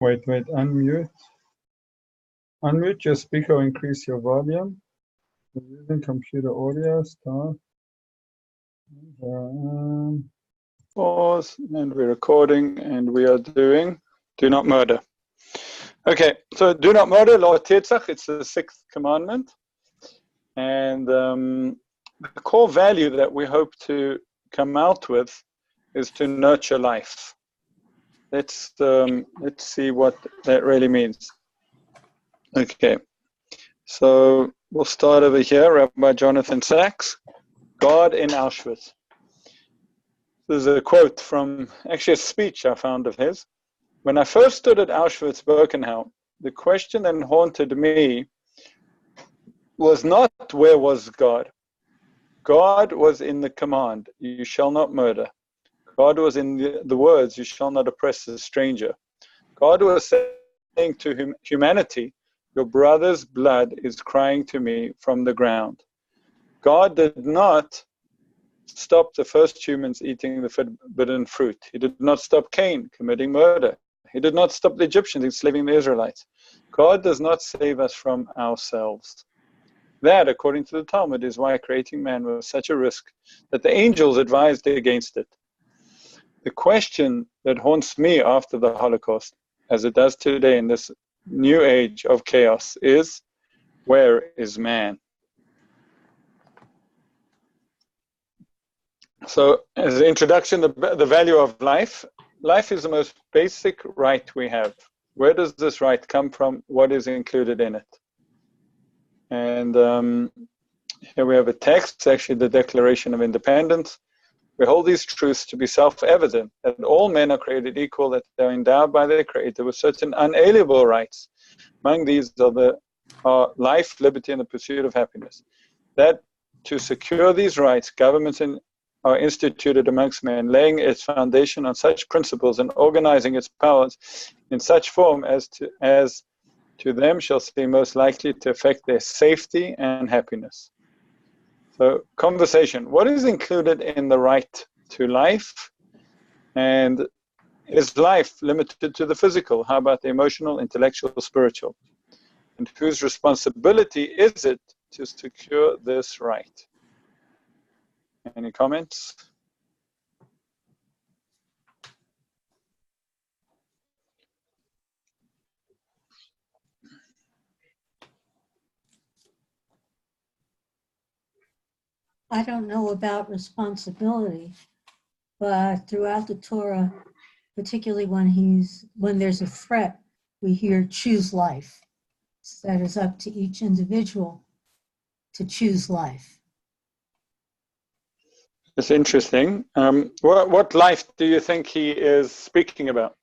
Wait, unmute. Unmute your speaker or increase your volume. We're using computer audio, start. Pause, and we're recording, and we are doing do not murder. Okay, so do not murder, lo tirzach, it's the 6th commandment. And the core value that we hope to come out with is to nurture life. Let's see what that really means. Okay, so we'll start over here. Rabbi Jonathan Sachs, God in Auschwitz. This is a quote from actually a speech I found of his. When I first stood at Auschwitz-Birkenau, the question that haunted me was not where was God. God was in the command, you shall not murder. God was in the words, you shall not oppress a stranger. God was saying to humanity, your brother's blood is crying to me from the ground. God did not stop the first humans eating the forbidden fruit. He did not stop Cain committing murder. He did not stop the Egyptians enslaving the Israelites. God does not save us from ourselves. That, according to the Talmud, is why creating man was such a risk that the angels advised against it. The question that haunts me after the Holocaust, as it does today in this new age of chaos, is where is man? So, as an introduction, the value of life. Life is the most basic right we have. Where does this right come from? What is included in it? And here we have a text, actually the Declaration of Independence. We hold these truths to be self-evident, that all men are created equal, that they are endowed by their Creator with certain unalienable rights. Among these are life, liberty, and the pursuit of happiness. That to secure these rights, governments are instituted amongst men, laying its foundation on such principles and organizing its powers in such form as to them shall seem most likely to affect their safety and happiness. So, conversation. What is included in the right to life? And is life limited to the physical? How about the emotional, intellectual, spiritual? And whose responsibility is it to secure this right? Any comments? I don't know about responsibility, but throughout the Torah, particularly when there's a threat, we hear choose life. So that is up to each individual to choose life. It's interesting. What life do you think he is speaking about?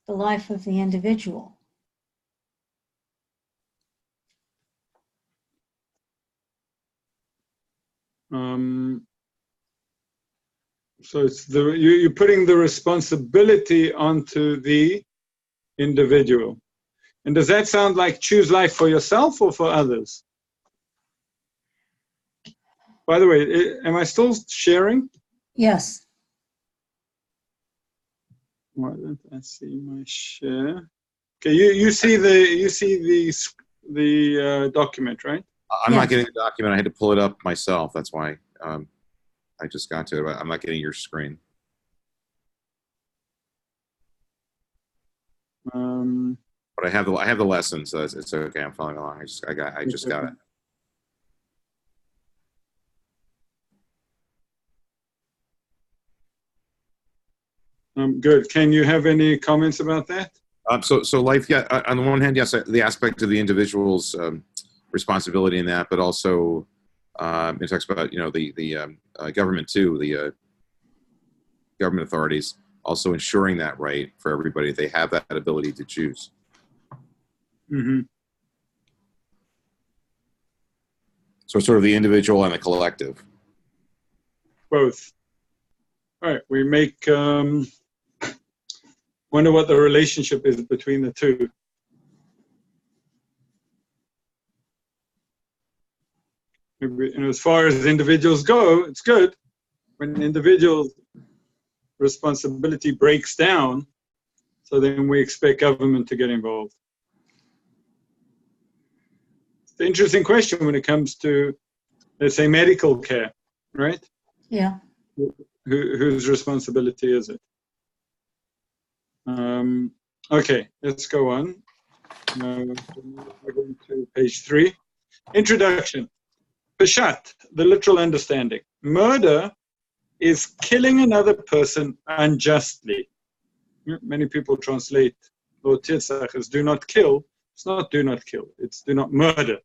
The life of the individual. So it's you're putting the responsibility onto the individual. And does that sound like choose life for yourself or for others? By the way, am I still sharing? Yes. Why don't I see my share? Okay, you see the document, right? I'm not getting the document. I had to pull it up myself. That's why I just got to it. I'm not getting your screen. But I have the lesson, so it's okay. I'm following along. I just got it. Good. Can you have any comments about that? So life, yeah. On the one hand, yes, the aspect of the individual's responsibility in that, but also it talks about the government too, the government authorities also ensuring that right for everybody. They have that ability to choose. Mm-hmm. So sort of the individual and the collective. Both. All right. We make. Wonder what the relationship is between the two. as far as individuals go, it's good. When individual responsibility breaks down, so then we expect government to get involved. It's an interesting question when it comes to, let's say, medical care, right? Yeah. Whose responsibility is it? Okay, let's go on. We're going to page 3. Introduction. Peshat, the literal understanding. Murder is killing another person unjustly. Many people translate Lo tirzach as do not kill. It's not do not kill, it's do not murder.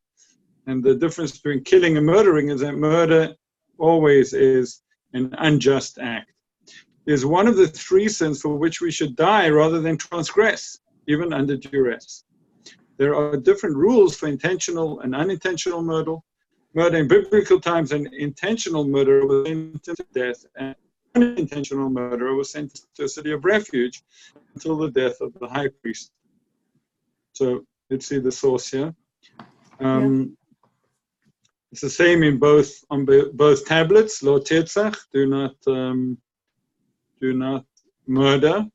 And the difference between killing and murdering is that murder always is an unjust act. Is one of the 3 sins for which we should die rather than transgress, even under duress. There are different rules for intentional and unintentional murder. Murder in biblical times, an intentional murderer was sentenced to death, and unintentional murderer was sentenced to a city of refuge until the death of the high priest. So let's see the source here. It's the same in both tablets. Lo tirzach, do not murder.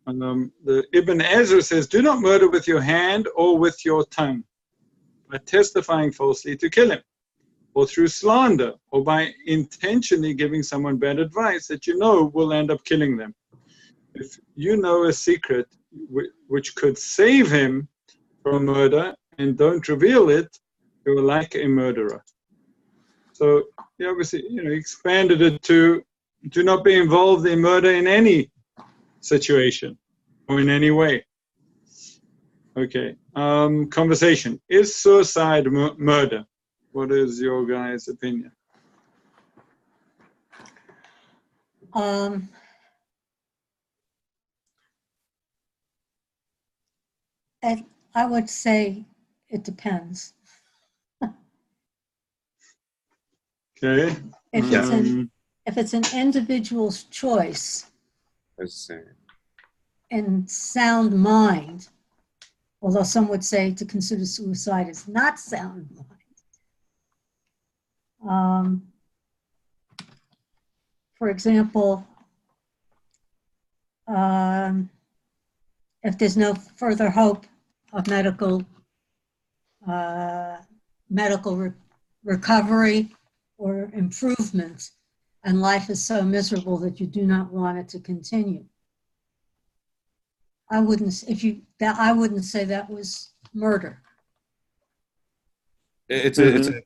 The Ibn Ezra says, do not murder with your hand or with your tongue, by testifying falsely to kill him, or through slander, or by intentionally giving someone bad advice that you know will end up killing them. If you know a secret which could save him from murder and don't reveal it, you are like a murderer. So he obviously, expanded it to do not be involved in murder in any situation or in any way. Okay. Conversation. Is suicide murder? What is your guys' opinion? I would say it depends. Okay. If it's an individual's choice and sound mind, although some would say to consider suicide is not sound mind. For example, if there's no further hope of medical recovery or improvement, and life is so miserable that you do not want it to continue, I wouldn't say that was murder. It's a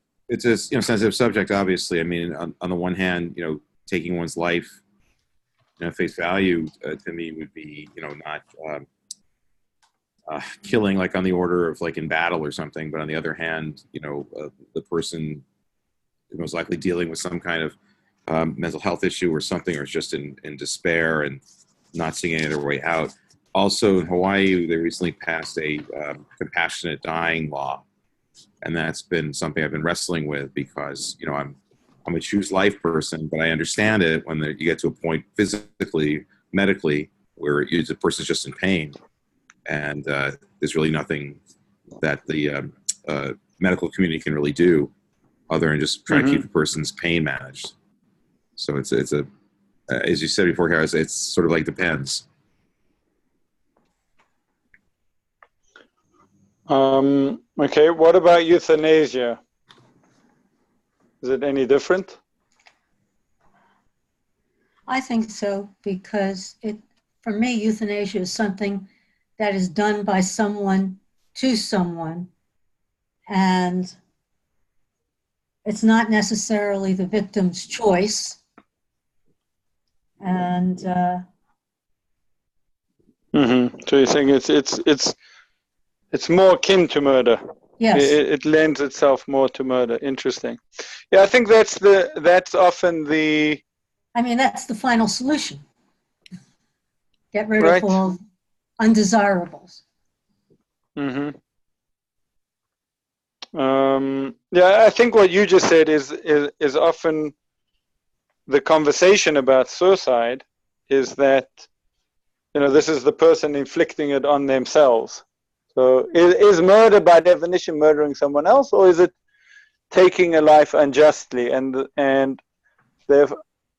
sensitive subject, obviously. I mean, on the one hand, taking one's life, face value to me would be, not killing like on the order of like in battle or something. But on the other hand, the person is most likely dealing with some kind of mental health issue or something, or is just in despair and not seeing any other way out. Also, in Hawaii, they recently passed a compassionate dying law, and that's been something I've been wrestling with because I'm a choose life person, but I understand it when you get to a point physically, medically, where the person's just in pain, and there's really nothing that the medical community can really do other than just try to keep the person's pain managed. So it's a as you said before, Harris, it's sort of like depends. Okay, what about euthanasia? Is it any different? I think so, because for me, euthanasia is something that is done by someone to someone, and it's not necessarily the victim's choice. And So you're saying it's more akin to murder. yes, It lends itself more to murder. Interesting. Yeah, I think that's often the. I mean, that's the final solution. Get rid of all undesirables. Yeah, I think what you just said is often the conversation about suicide is that, this is the person inflicting it on themselves. So is murder by definition murdering someone else, or is it taking a life unjustly, and they've,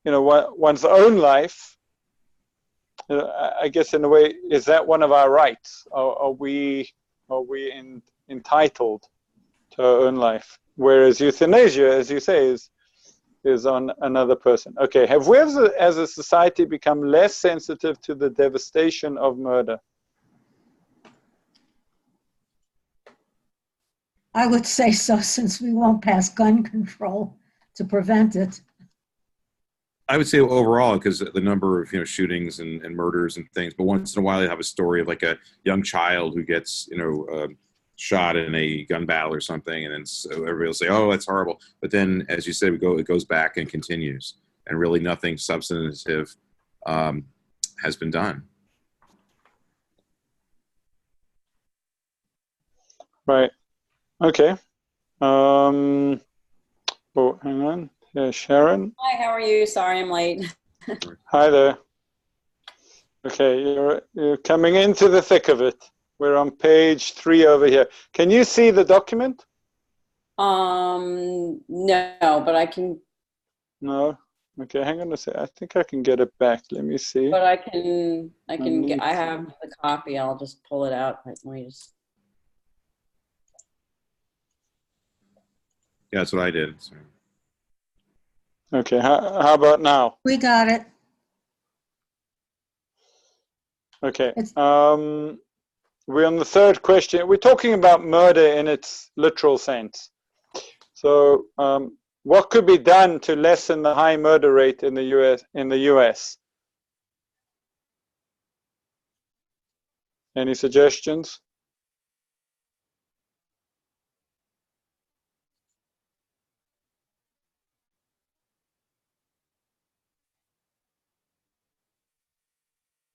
one's own life. I guess in a way, is that one of our rights? Are we entitled to our own life? Whereas euthanasia, as you say, is on another person. Okay, have we as a society become less sensitive to the devastation of murder? I would say so, since we won't pass gun control to prevent it. I would say overall, because the number of shootings and murders and things, but once in a while you have a story of like a young child who gets shot in a gun battle or something, and then so everybody will say, "Oh, that's horrible." But then, as you said, it goes back and continues, and really nothing substantive has been done. Right. Okay. Oh, hang on. Yeah, Sharon. Hi, how are you? Sorry I'm late. Hi there. Okay, you're coming into the thick of it. We're on page 3 over here. Can you see the document? No, but I can. No. Okay, hang on a sec. I think I can get it back. Let me see. But I have the copy. I'll just pull it out. Let me just. Yeah, that's what I did. So. Okay, how about now? We got it. Okay. We're on the third question. We're talking about murder in its literal sense. So, what could be done to lessen the high murder rate in the US? Any suggestions?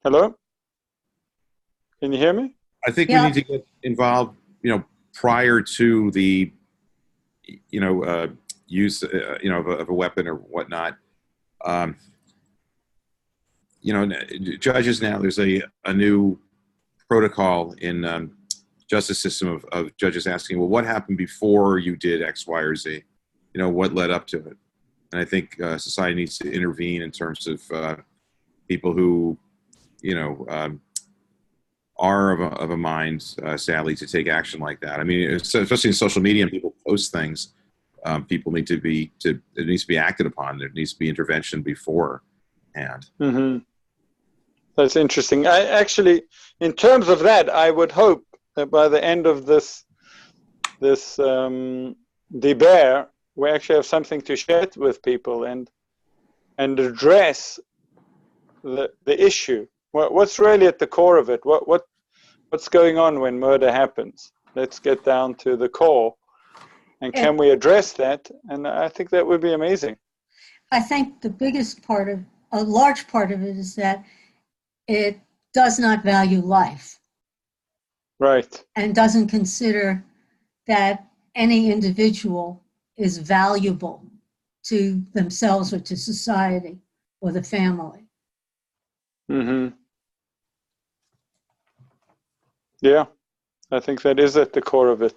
Hello? Can you hear me? I think Yeah. we need to get involved, prior to the, use, of a weapon or whatnot. Judges now, there's a new protocol in justice system of judges asking, well, what happened before you did X, Y, or Z? What led up to it? And I think society needs to intervene in terms of people who, are of a mind, sadly, to take action like that. I mean, especially in social media, and people post things. People need to it needs to be acted upon. There needs to be intervention beforehand. Mm-hmm. That's interesting. I actually, in terms of that, I would hope that by the end of this debate, we actually have something to share with people and address the issue. What's really at the core of it? What's going on when murder happens? Let's get down to the core. And can we address that? And I think that would be amazing. I think a large part of it is that it does not value life. Right. And doesn't consider that any individual is valuable to themselves or to society or the family. Mm-hmm. Yeah, I think that is at the core of it.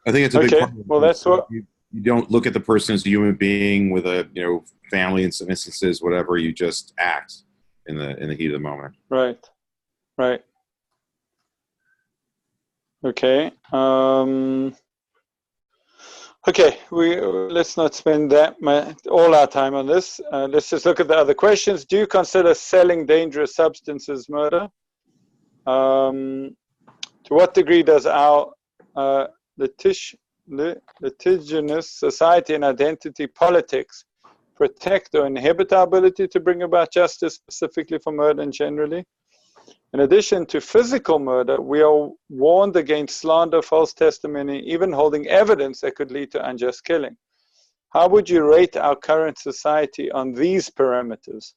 I think it's a big part of it. Well, that's what you don't look at the person as a human being with a family in some instances, whatever. You just act in the heat of the moment. Right. Okay. Okay. Let's not spend all our time on this. Let's just look at the other questions. Do you consider selling dangerous substances murder? To what degree does our litigious society and identity politics protect or inhibit our ability to bring about justice, specifically for murder and generally? In addition to physical murder, we are warned against slander, false testimony, even holding evidence that could lead to unjust killing. How would you rate our current society on these parameters?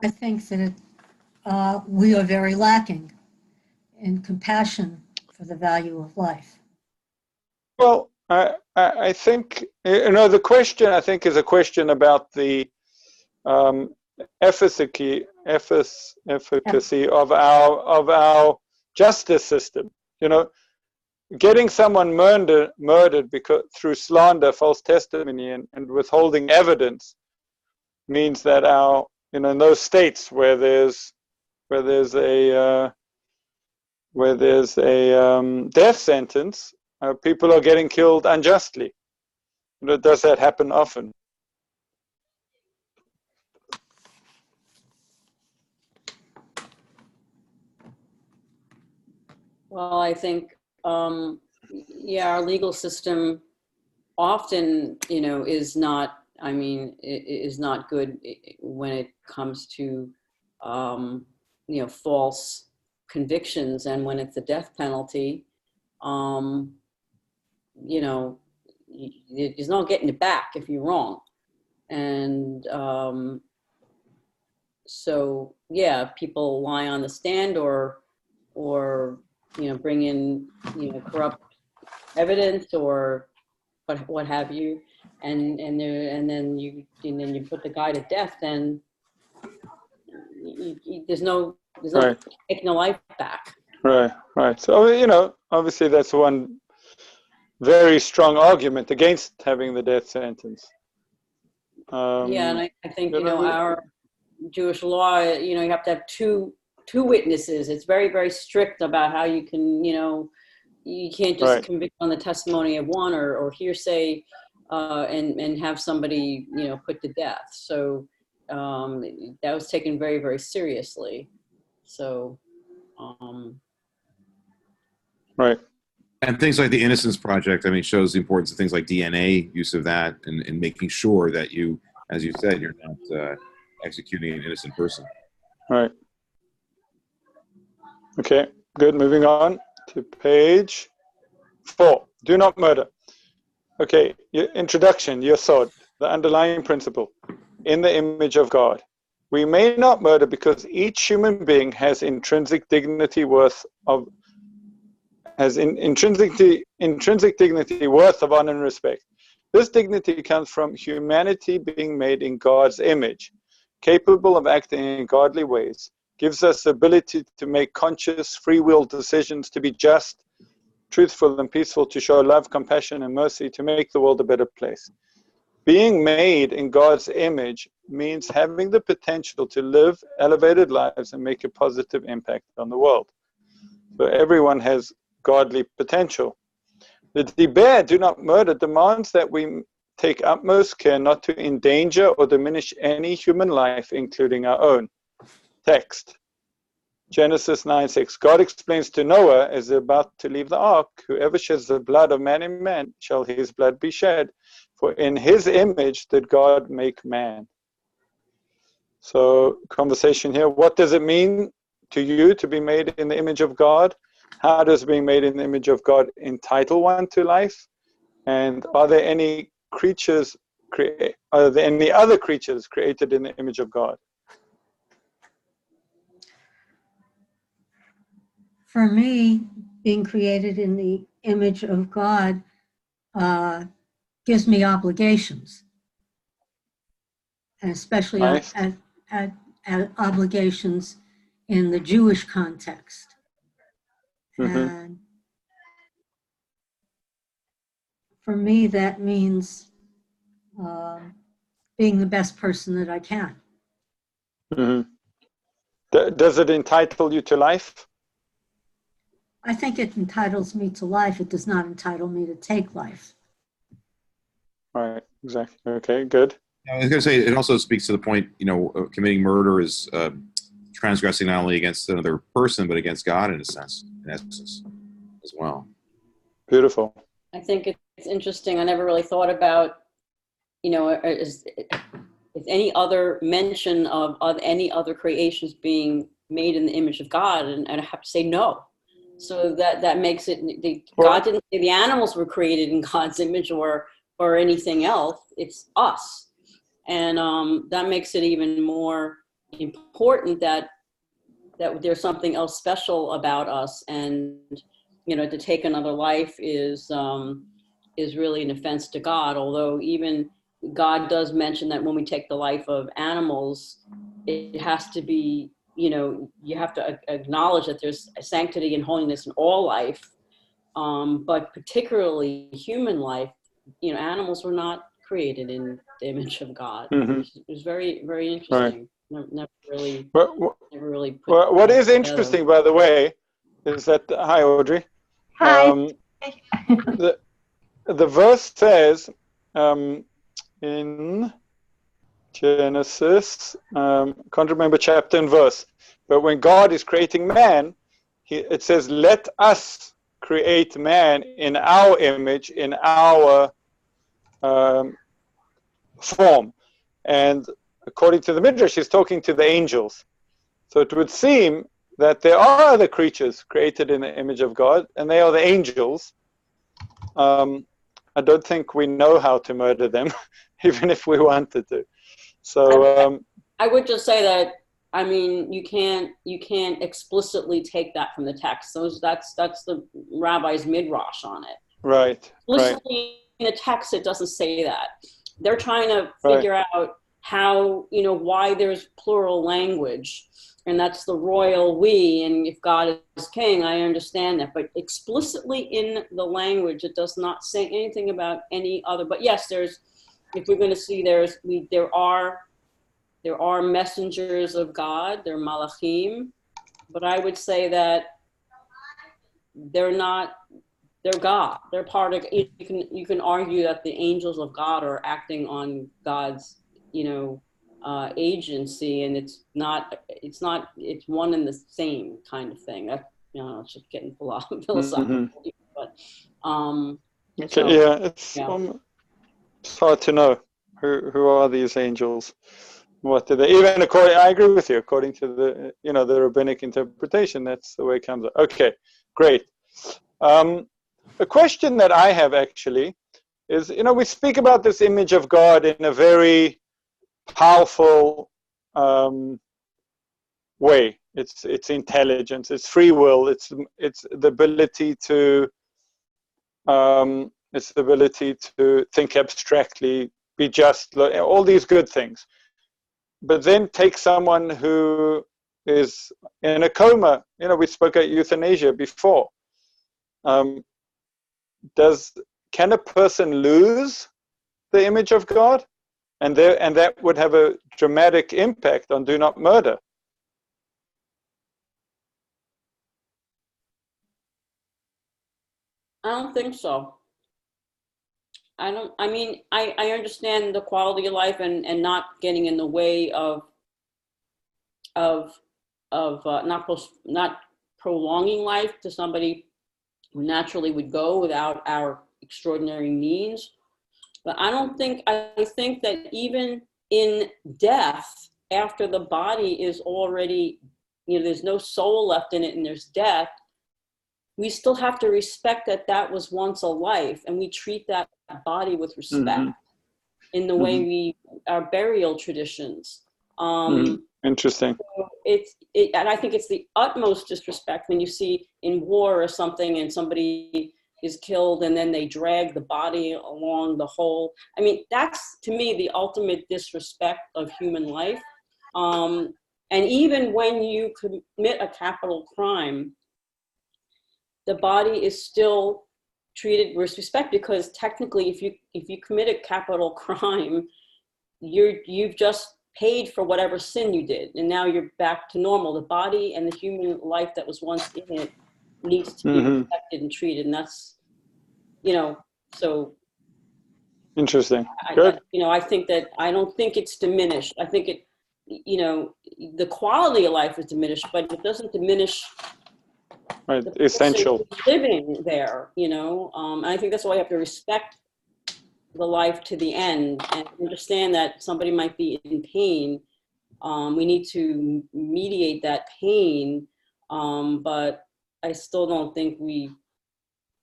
I think that we are very lacking in compassion for the value of life. Well, I think, the question, I think, is a question about the efficacy of our justice system. You know, getting someone murdered because through slander, false testimony, and withholding evidence means that our, you know, in those states where there's a death sentence, people are getting killed unjustly. You know, does that happen often? Well, I think, yeah, our legal system often, you know, is not, I mean, is not good when it comes to, you know, false convictions, and when it's the death penalty, you know, there's no getting it back if you're wrong. And so, yeah, people lie on the stand or, you know, bring in, you know, corrupt evidence or what have you, and then you put the guy to death, then there's no Right. taking the life back. Right. So, you know, obviously that's one very strong argument against having the death sentence. Yeah, and I think, you know, we, our Jewish law, you know, you have to have two witnesses. It's very, very strict about how you can, you know, you can't just convict on the testimony of one or hearsay, and have somebody, you know, put to death. So that was taken very, very seriously. So right. And things like the Innocence Project, I mean, shows the importance of things like DNA use of that, and making sure that you, as you said, you're not executing an innocent person. Right. Okay, good. Moving on to page 4. Do not murder. Okay, introduction, yesod, the underlying principle, in the image of God. We may not murder because each human being has intrinsic dignity worth of intrinsic dignity worth of honor and respect. This dignity comes from humanity being made in God's image, capable of acting in godly ways, gives us the ability to make conscious, free will decisions, to be just, truthful and peaceful, to show love, compassion, and mercy, to make the world a better place. Being made in God's image means having the potential to live elevated lives and make a positive impact on the world. So everyone has godly potential. The Diber, do not murder, demands that we take utmost care not to endanger or diminish any human life, including our own. Text. Genesis 9:6. God explains to Noah as they're about to leave the ark, whoever sheds the blood of man in man, shall his blood be shed. For in his image did God make man. So, conversation here. What does it mean to you to be made in the image of God? How does being made in the image of God entitle one to life? And are there any creatures, are there any other creatures created in the image of God? For me, being created in the image of God gives me obligations, and especially Nice. obligations in the Jewish context. Mm-hmm. And for me, that means being the best person that I can. Mm-hmm. Does it entitle you to life? I think it entitles me to life. It does not entitle me to take life. Right, exactly. Okay, good. I was going to say, it also speaks to the point, you know, committing murder is transgressing not only against another person, but against God in a sense, in essence, as well. Beautiful. I think it's interesting. I never really thought about, you know, is any other mention of any other creations being made in the image of God, and I have to say no. So that makes it, God didn't say the animals were created in God's image or anything else. It's us. And that makes it even more important that there's something else special about us. And, you know, to take another life is really an offense to God. Although even God does mention that when we take the life of animals, it has to be you have to acknowledge that there's sanctity and holiness in all life, but particularly human life. Animals were not created in the image of God. Mm-hmm. It was very, very interesting. Right. Never really put what is together. interesting, by the way, is that hi, Audrey. Hi. The verse says in Genesis, can't remember chapter and verse, but when God is creating man, it says, "Let us create man in our image, in our form." And according to the Midrash, he's talking to the angels. So it would seem that there are other creatures created in the image of God, and they are the angels. I don't think we know how to murder them, even if we wanted to. So I would just say that, you can't explicitly take that from the text. That's the rabbi's midrash on it. Right. Explicitly in the text, it doesn't say that. They're trying to figure out how, why there's plural language, and that's the royal we, and if God is king, I understand that. But explicitly in the language, it does not say anything about any other. But yes, if we're going to see, there are messengers of God, they're malachim, but I would say that they're God. They're part of, you can argue that the angels of God are acting on God's, agency, and it's one and the same kind of thing. That, it's just getting philosophical, Mm-hmm. but it's hard to know who are these angels. What do they? Even I agree with you. According to the the rabbinic interpretation, that's the way it comes out. Okay, great. A question that I have actually is, we speak about this image of God in a very powerful way. It's intelligence, it's free will, it's the ability to think abstractly, be just, all these good things. But then take someone who is in a coma. We spoke about euthanasia before. Can a person lose the image of God? And that would have a dramatic impact on do not murder. I don't think so. I understand the quality of life and not getting in the way of not prolonging life to somebody who naturally would go without our extraordinary means. But I think that even in death, after the body is already, there's no soul left in it and there's death, we still have to respect that was once a life, and we treat that body with respect in the way our burial traditions. Interesting. So and I think it's the utmost disrespect when you see in war or something and somebody is killed and then they drag the body along the whole. That's, to me, the ultimate disrespect of human life. And even when you commit a capital crime, the body is still treated with respect, because technically if you commit a capital crime, you've just paid for whatever sin you did, and now you're back to normal. The body and the human life that was once in it needs to be respected and treated, and that's, so interesting. Good. I think that, I don't think it's diminished. I think it, the quality of life is diminished, but it doesn't diminish right, essential living there, and I think that's why you have to respect the life to the end and understand that somebody might be in pain. We need to mediate that pain, but I still don't think we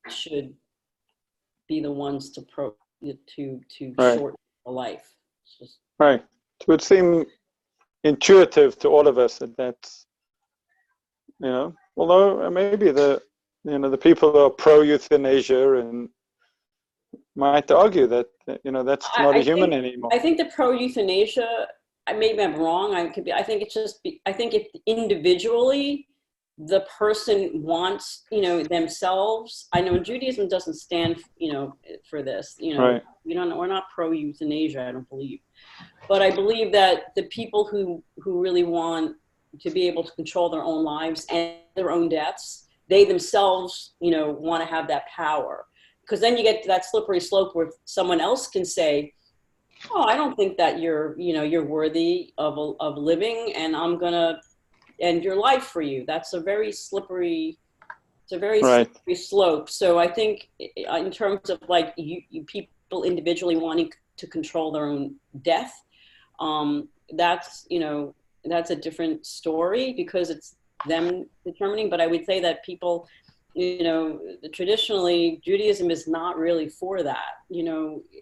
should be the ones to shorten the life. It's just, right. It would seem intuitive to all of us that's, although maybe the people who are pro euthanasia and might argue that that's not a human anymore. I think the pro euthanasia maybe I'm wrong. I could be. I think it's just. I think if individually the person wants, themselves. I know Judaism doesn't stand, for this. Right. We're not pro euthanasia. I don't believe, but I believe that the people who really want to be able to control their own lives and their own deaths, they themselves, want to have that power. Because then you get to that slippery slope where someone else can say, "Oh, I don't think that you're worthy of living, and I'm gonna end your life for you." That's a very slippery. It's a very Right. slippery slope. So I think, in terms of like you people individually wanting to control their own death, that's that's a different story because it's them determining. But I would say that people, traditionally Judaism is not really for that.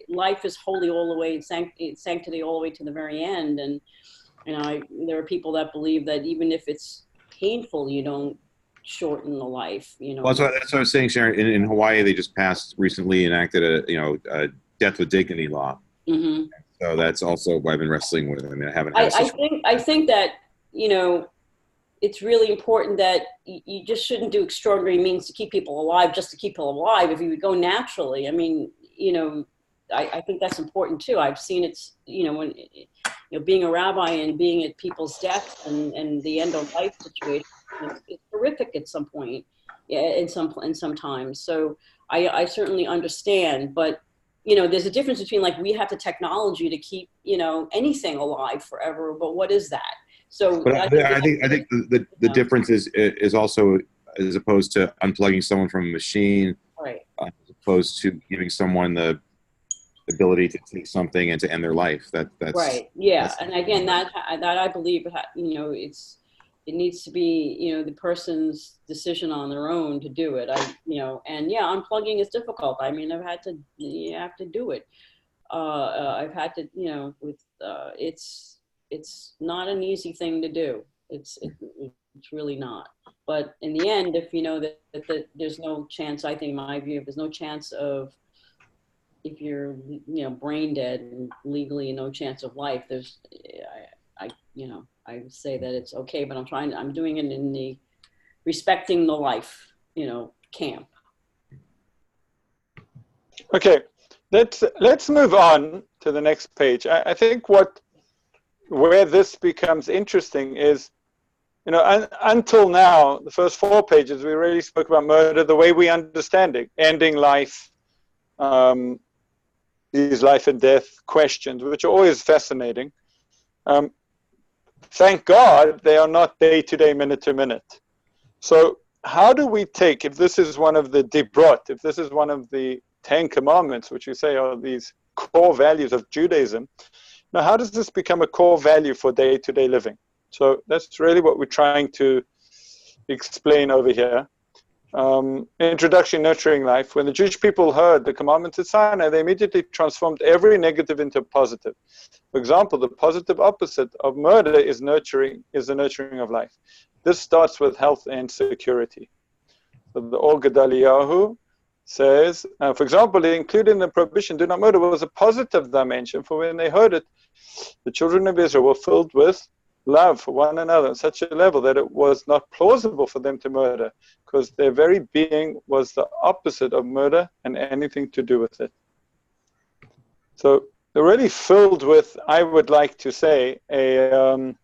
Life is holy all the way, sanctity all the way to the very end. And there are people that believe that even if it's painful, you don't shorten the life. Well, that's what I was saying, Sharon. In Hawaii, they just recently enacted a death with dignity law. Mm-hmm. So that's also what I've been wrestling with. I mean, I haven't had I think that, it's really important that you just shouldn't do extraordinary means to keep people alive just to keep people alive. If you would go naturally, I mean, I think that's important too. I've seen it's, when, being a rabbi and being at people's deaths and the end of life situation, it's horrific at some point, in some times. So I certainly understand, but there's a difference between, like, we have the technology to keep, anything alive forever, but what is that? So but I think the difference is also, as opposed to unplugging someone from a machine, right, as opposed to giving someone the ability to take something and to end their life. That's right. Yeah. And again, that I believe, it needs to be, the person's decision on their own to do it. And yeah, unplugging is difficult. I mean, you have to do it. I've had to, it's not an easy thing to do. It's really not. But in the end, if you know that there's no chance, I think, in my view, if there's no chance of, if you're, brain dead and legally no chance of life, I would say that it's okay, but I'm doing it in the respecting the life, camp. Okay, let's move on to the next page. I think where this becomes interesting is, until now, the first 4 pages, we really spoke about murder the way we understand it, ending life, these life and death questions, which are always fascinating. Thank God they are not day-to-day, minute-to-minute. So how do we take, if this is one of the dibrot, if this is one of the 10 commandments, which you say are these core values of Judaism, now how does this become a core value for day-to-day living? So that's really what we're trying to explain over here. Introduction, nurturing life. When the Jewish people heard the commandments at Sinai, they immediately transformed every negative into positive. For example, the positive opposite of murder is the nurturing of life. This starts with health and security. So the Or Gedaliyahu says, for example, included in the prohibition, do not murder, was a positive dimension, for when they heard it, the children of Israel were filled with love for one another on such a level that it was not plausible for them to murder, because their very being was the opposite of murder and anything to do with it. So they're really filled with, I would like to say, a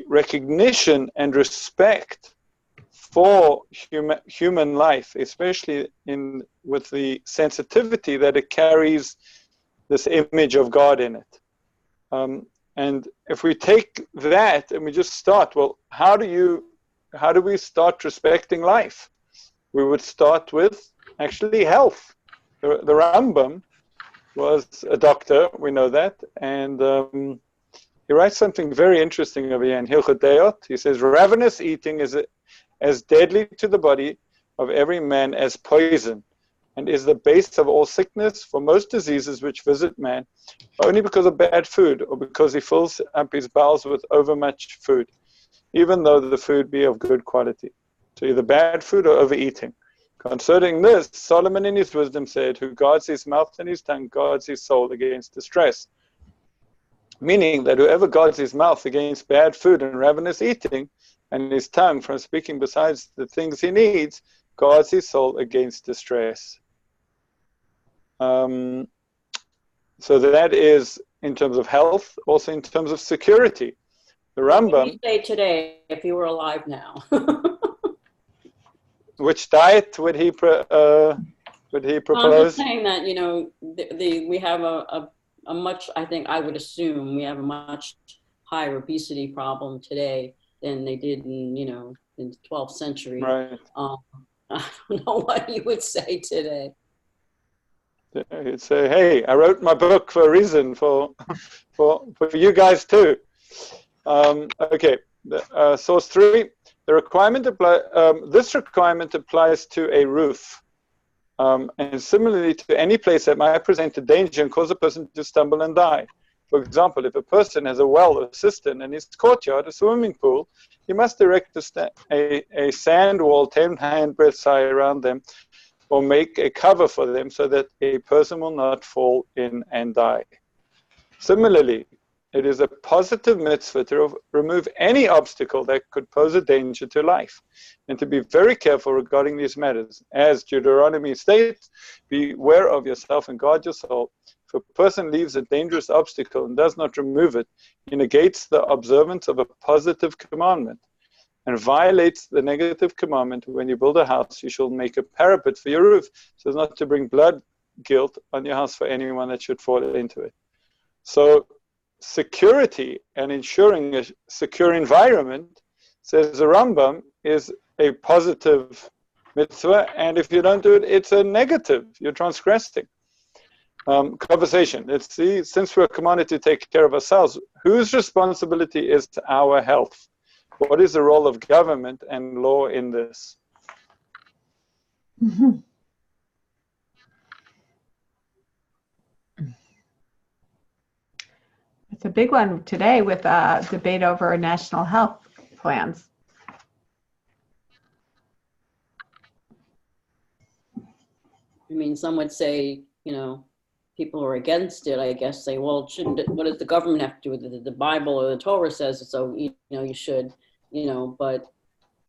recognition and respect for human life, especially with the sensitivity that it carries this image of God in it. And if we take that and we just start, well, how do we start respecting life? We would start with actually health. The Rambam was a doctor, we know that, and he writes something very interesting over here in Hilchot Deot. He says, ravenous eating is as deadly to the body of every man as poison, and is the base of all sickness, for most diseases which visit man, only because of bad food, or because he fills up his bowels with overmuch food, even though the food be of good quality. So either bad food or overeating. Concerning this, Solomon in his wisdom said, who guards his mouth and his tongue guards his soul against distress. Meaning that whoever guards his mouth against bad food and ravenous eating, and his tongue from speaking besides the things he needs, guards his soul against distress. So that is in terms of health, also in terms of security. The Rambam. What would you say today if you were alive now? Which diet would he propose? I'm just saying that, you know, we have a much, I think, I would assume we have a much higher obesity problem today than they did in, you know, in the 12th century. Right. I don't know what you would say today. You'd say, hey, I wrote my book for a reason, for you guys too. Okay, source 3. The requirement this requirement applies to a roof, and similarly to any place that might present a danger and cause a person to stumble and die. For example, if a person has a well or cistern in his courtyard, a swimming pool, he must erect a sand wall 10 handbreadths high around them, or make a cover for them so that a person will not fall in and die. Similarly, it is a positive mitzvah to remove any obstacle that could pose a danger to life, and to be very careful regarding these matters. As Deuteronomy states, beware of yourself and guard your soul. If a person leaves a dangerous obstacle and does not remove it, he negates the observance of a positive commandment, and violates the negative commandment. When you build a house, you shall make a parapet for your roof, so as not to bring blood guilt on your house for anyone that should fall into it. So security and ensuring a secure environment, says the Rambam, is a positive mitzvah, and if you don't do it, it's a negative. You're transgressing. Conversation. Let's see, since we're commanded to take care of ourselves, whose responsibility is our health? What is the role of government and law in this? Mm-hmm. It's a big one today with a debate over national health plans. I mean, some would say, you know, people who are against it, I guess, say, well, shouldn't it, what does the government have to do with it? The Bible or the Torah says it, so, you know, you should, you know, but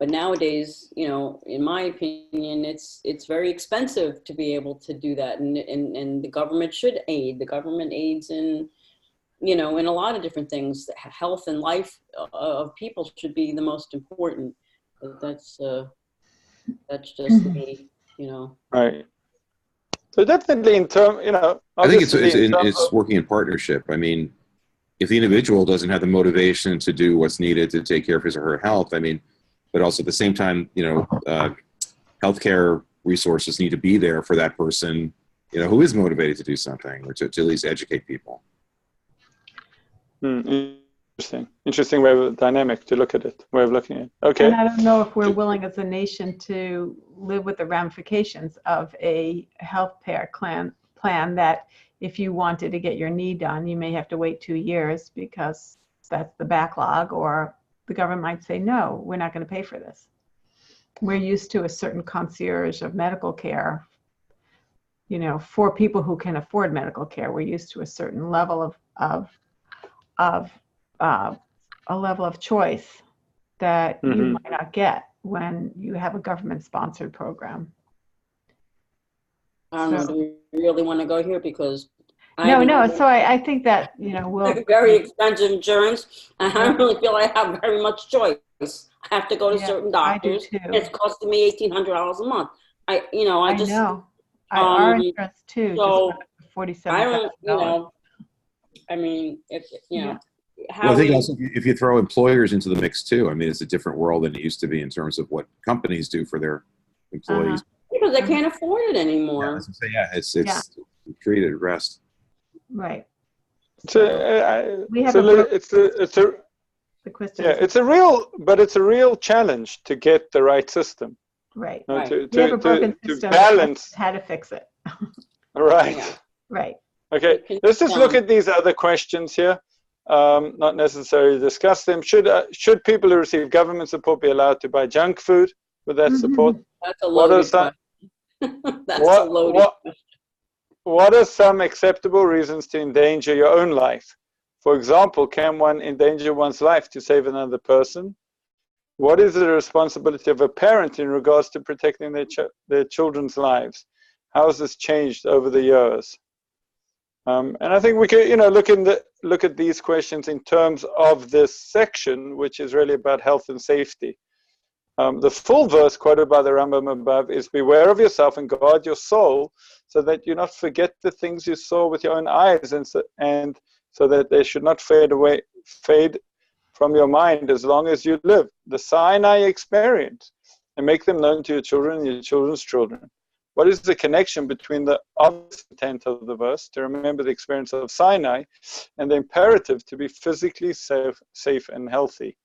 nowadays, you know, in my opinion, it's very expensive to be able to do that, and the government should aid. The government aids in, you know, in a lot of different things. Health and life of people should be the most important. But that's just me, you know. Right. So definitely in terms, you know, I think it's working in partnership. I mean, if the individual doesn't have the motivation to do what's needed to take care of his or her health, I mean, but also at the same time, you know, healthcare resources need to be there for that person, you know, who is motivated to do something, or to at least educate people. Interesting way of dynamic to look at it, way of looking at it. Okay. And I don't know if we're willing as a nation to live with the ramifications of a healthcare plan that if you wanted to get your knee done, you may have to wait 2 years because that's the backlog, or the government might say, no, we're not going to pay for this. We're used to a certain concierge of medical care, you know, for people who can afford medical care. We're used to a certain level of a level of choice that you might not get when you have a government-sponsored program. I don't know, do we really want to go here? Because no. So I think that, you know, we'll very expensive insurance, and I don't really feel I have very much choice. I have to go to certain doctors. I do too. It's costing me $1,800 a month. I know. Our insurance too. So just $47,000. I don't, you know. I mean, if you know. Well, I think also if you throw employers into the mix too, I mean, it's a different world than it used to be in terms of what companies do for their employees. Because they can't afford it anymore. It's created rest. Right. It's a real challenge to get the right system. Right. To have a broken system, balance how to fix it. Right. Right. Okay. Let's just look at these other questions here. Not necessarily discuss them. Should people who receive government support be allowed to buy junk food with that support? That's a loaded question. What are some acceptable reasons to endanger your own life? For example, can one endanger one's life to save another person? What is the responsibility of a parent in regards to protecting their children's lives? How has this changed over the years? And I think we could, look at these questions in terms of this section, which is really about health and safety. The full verse quoted by the Rambam above is, beware of yourself and guard your soul, so that you not forget the things you saw with your own eyes, and so that they should not fade from your mind as long as you live. The Sinai experience, and make them known to your children and your children's children. What is the connection between the obvious intent of the verse, to remember the experience of Sinai, and the imperative to be physically safe and healthy?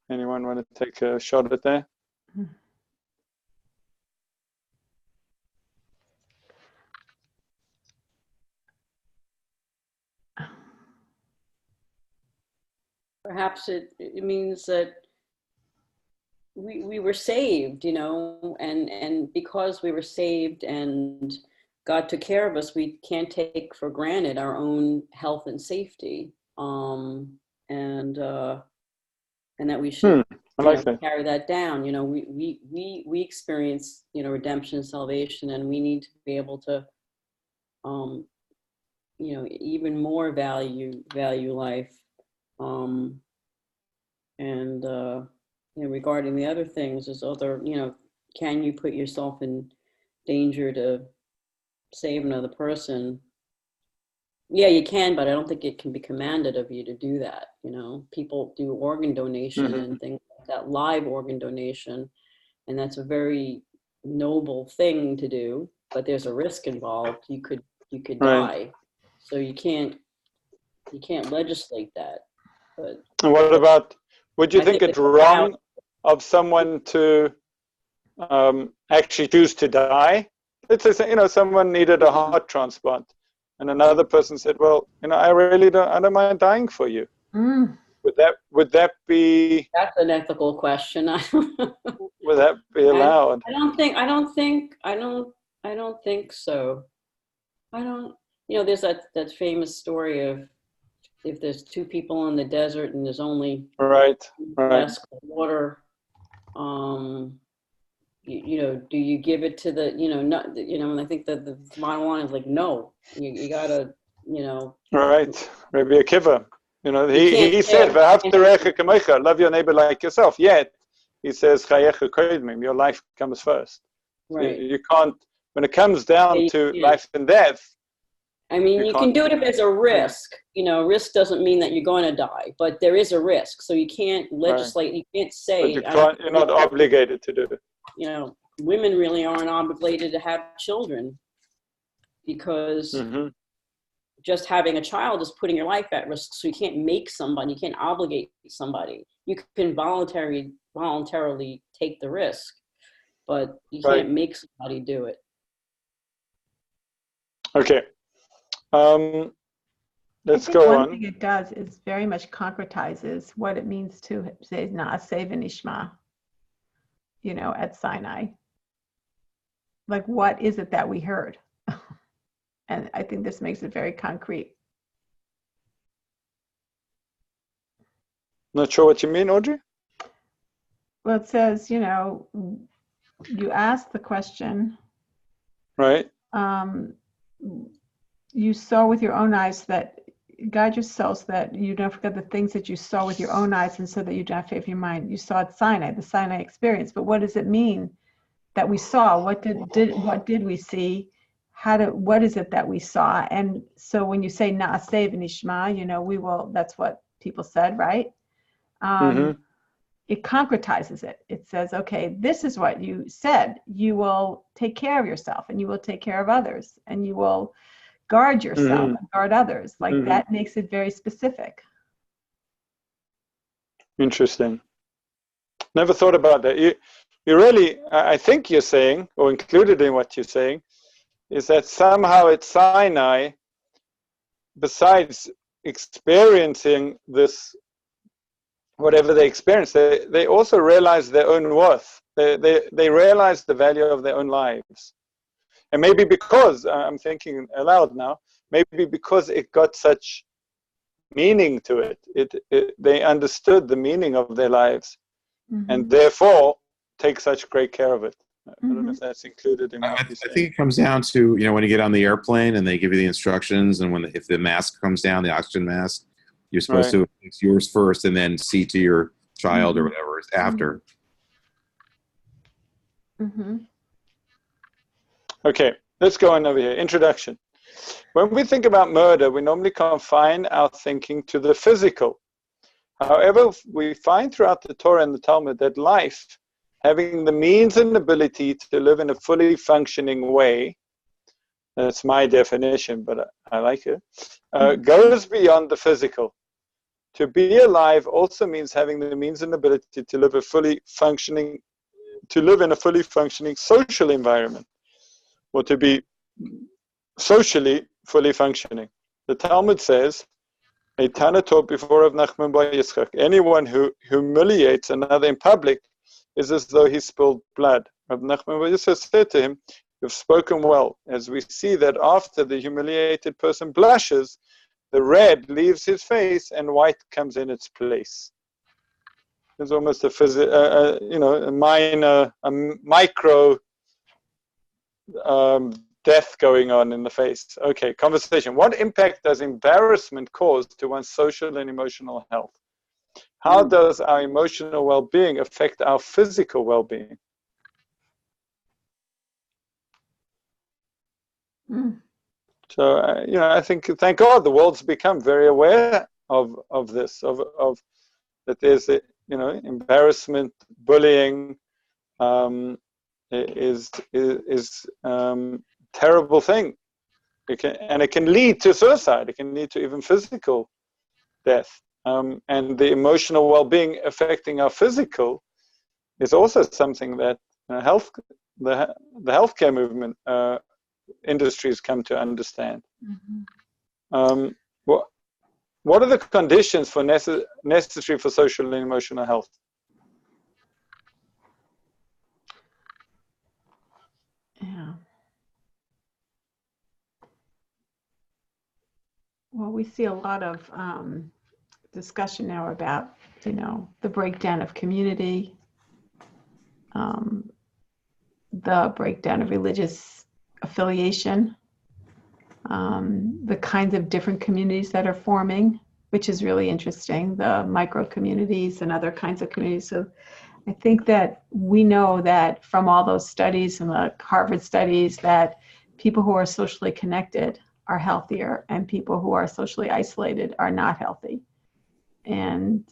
Anyone want to take a shot at that? Perhaps it means that we were saved, and because we were saved and God took care of us, we can't take for granted our own health and safety, and that we should carry that down. We experience redemption and salvation, and we need to be able to even more value life. Regarding the other things, there's other, can you put yourself in danger to save another person? Yeah, you can, but I don't think it can be commanded of you to do that. People do organ donation and things like that, live organ donation, and that's a very noble thing to do, but there's a risk involved. You could die, so you can't legislate that. But and what about, would you think it's wrong of someone to actually choose to die? Let's say, someone needed a heart transplant, and another person said, well, I don't mind dying for you. Would that be? That's an ethical question. Would that be allowed? I don't think so. There's that famous story of, if there's two people in the desert and there's only glass of water, do you give it to the, and I think that the bottom line is like, no, you gotta, Right. Rabbi Akiva, he said, love your neighbor like yourself. Yet, he says, your life comes first. Right. You can't, when it comes down to life and death. I mean, you can do it if there's a risk. Risk doesn't mean that you're going to die, but there is a risk. So you can't legislate. You can't say. But you're not obligated to do it. Women really aren't obligated to have children, because just having a child is putting your life at risk. So you can't make somebody. You can't obligate somebody. You can voluntarily take the risk, but you can't make somebody do it. Okay. Let's go on. One thing it does is very much concretizes what it means to say Na'aseh v'nishma, at Sinai. Like, what is it that we heard? And I think this makes it very concrete. Not sure what you mean, Audrey? Well, it says, you ask the question. Right. You saw with your own eyes, that guide yourself so that you don't forget the things that you saw with your own eyes, and so that you don't faith your mind. You saw at Sinai, the Sinai experience. But what does it mean that we saw? What did we see? What is it that we saw? And so when you say Na'aseh v'nishma, we will, that's what people said, right? It concretizes it. It says, okay, this is what you said. You will take care of yourself, and you will take care of others, and you will guard yourself and guard others. Like that makes it very specific. Interesting. Never thought about that. You really, I think you're saying, or included in what you're saying, is that somehow at Sinai, besides experiencing this, whatever they experienced, they also realized their own worth. They realized the value of their own lives. And maybe because, I'm thinking aloud now, maybe because it got such meaning to it, they understood the meaning of their lives, and therefore take such great care of it. I don't know if that's included in what you I say. think it comes down to, when you get on the airplane and they give you the instructions, and if the mask comes down, the oxygen mask, you're supposed to fix yours first and then see to your child or whatever after. Okay, let's go on over here. Introduction. When we think about murder, we normally confine our thinking to the physical. However, we find throughout the Torah and the Talmud that life, having the means and ability to live in a fully functioning way, that's my definition, but I like it, goes beyond the physical. To be alive also means having the means and ability to live in a fully functioning social environment, or to be socially fully functioning. The Talmud says, a Tana taught before of Nachman bar Yitzchak, anyone who humiliates another in public is as though he spilled blood. Rav Nachman bar Yitzchak said to him, you've spoken well, as we see that after the humiliated person blushes, the red leaves his face and white comes in its place. There's almost a minor, a micro death going on in the face. Okay, conversation. What impact does embarrassment cause to one's social and emotional health? How does our emotional well-being affect our physical well-being? So, I think, thank God, the world's become very aware of this, of that there's, embarrassment, bullying, is terrible thing. It can lead to suicide. It can lead to even physical death. And the emotional well-being affecting our physical is also something that the healthcare movement industries come to understand. What are the conditions for necessary for social and emotional health? Yeah. Well, we see a lot of discussion now about, the breakdown of community, the breakdown of religious affiliation, the kinds of different communities that are forming, which is really interesting, the micro communities and other kinds of communities. So I think that we know that from all those studies and the Harvard studies that people who are socially connected are healthier and people who are socially isolated are not healthy. And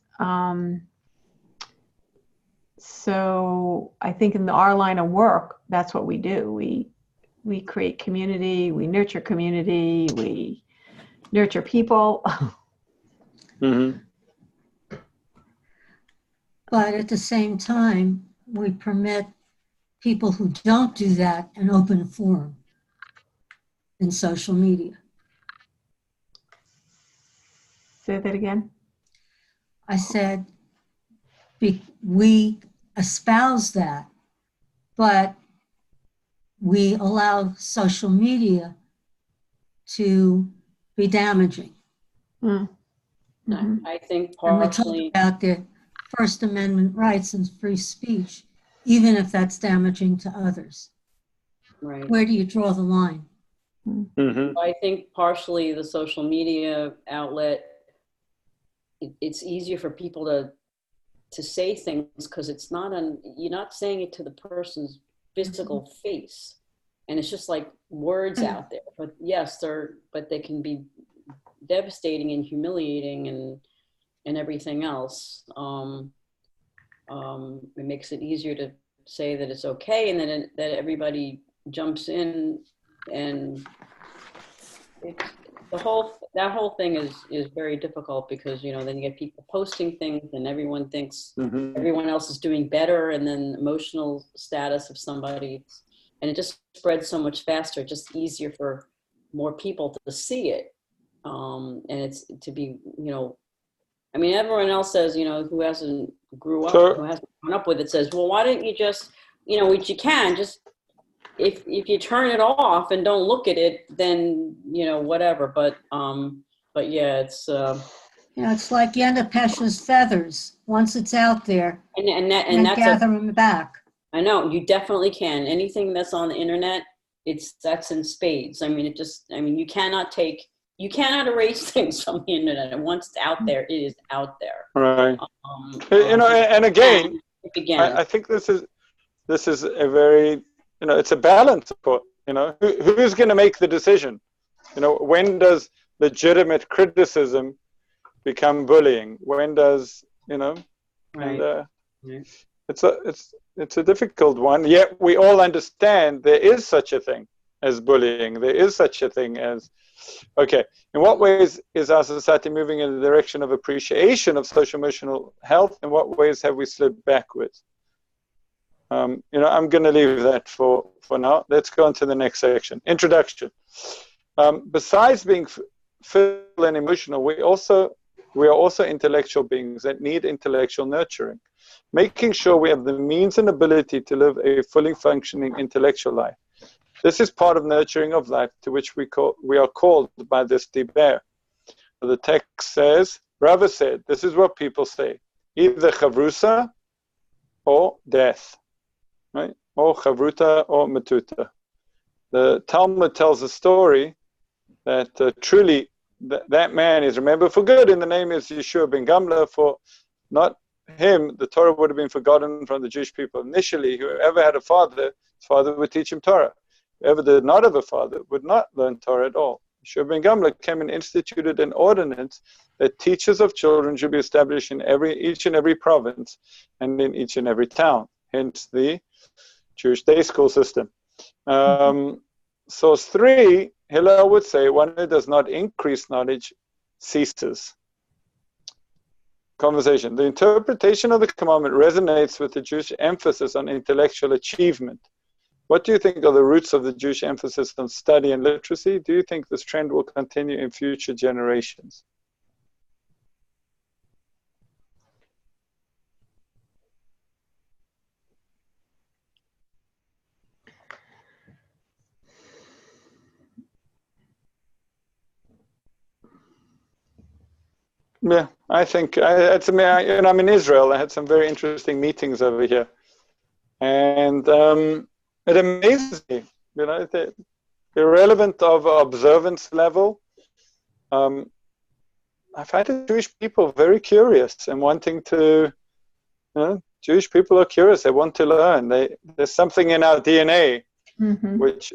so I think in our line of work, that's what we do. We create community, we nurture community, we nurture people. But at the same time, we permit people who don't do that an open forum in social media. Say that again. I said, we espouse that, but we allow social media to be damaging. I think And we partially. talk about the First Amendment rights and free speech, even if that's damaging to others. Right. Where do you draw the line? I think partially the social media outlet, it's easier for people to say things because it's not you're not saying it to the person's physical face, and it's just like words out there. But yes, but they can be devastating and humiliating and everything else. It makes it easier to say that it's okay, and then that everybody jumps in, and that whole thing is very difficult because then you get people posting things and everyone thinks everyone else is doing better, and then emotional status of somebody, and it just spreads so much faster. It's just easier for more people to see it, and it's to be everyone else says who hasn't who hasn't grown up with it says, well, why didn't you just which you can just if you turn it off and don't look at it, then whatever. But yeah, it's it's like Yenda Pesha's feathers. Once it's out there, and you that's gather them back. I know you definitely can. Anything that's on the internet, that's in spades. I mean, you cannot erase things from the internet. And once it's out there, it is out there. Right. And again, I think this is a very, it's a balance. Who's going to make the decision? When does legitimate criticism become bullying? When does, Right. It's a difficult one. Yet we all understand there is such a thing as bullying. There is such a thing as, okay, in what ways is our society moving in the direction of appreciation of social emotional health? In what ways have we slid backwards? I'm going to leave that for now. Let's go on to the next section. Introduction. Besides being physical and emotional, we are also intellectual beings that need intellectual nurturing, making sure we have the means and ability to live a fully functioning intellectual life. This is part of nurturing of life, to which we are called by this diber. The text says, Rava said, this is what people say, either chavrusa or death, right? Or chavruta or matuta. The Talmud tells a story that truly that man is remembered for good, and the name is Yeshua ben Gamla. For not him, the Torah would have been forgotten from the Jewish people. Initially, whoever had a father, his father would teach him Torah. Whoever did not have a father would not learn Torah at all. Yeshua ben Gamla came and instituted an ordinance that teachers of children should be established in each and every province and in each and every town. Hence the Jewish day school system. Source 3, Hillel would say, one who does not increase knowledge ceases. Conversation. The interpretation of the commandment resonates with the Jewish emphasis on intellectual achievement. What do you think are the roots of the Jewish emphasis on study and literacy? Do you think this trend will continue in future generations? Yeah, I think I'm in Israel. I had some very interesting meetings over here, and it amazes me, the irrelevant of observance level. I find the Jewish people very curious and wanting to. Jewish people are curious. They want to learn. There's something in our DNA which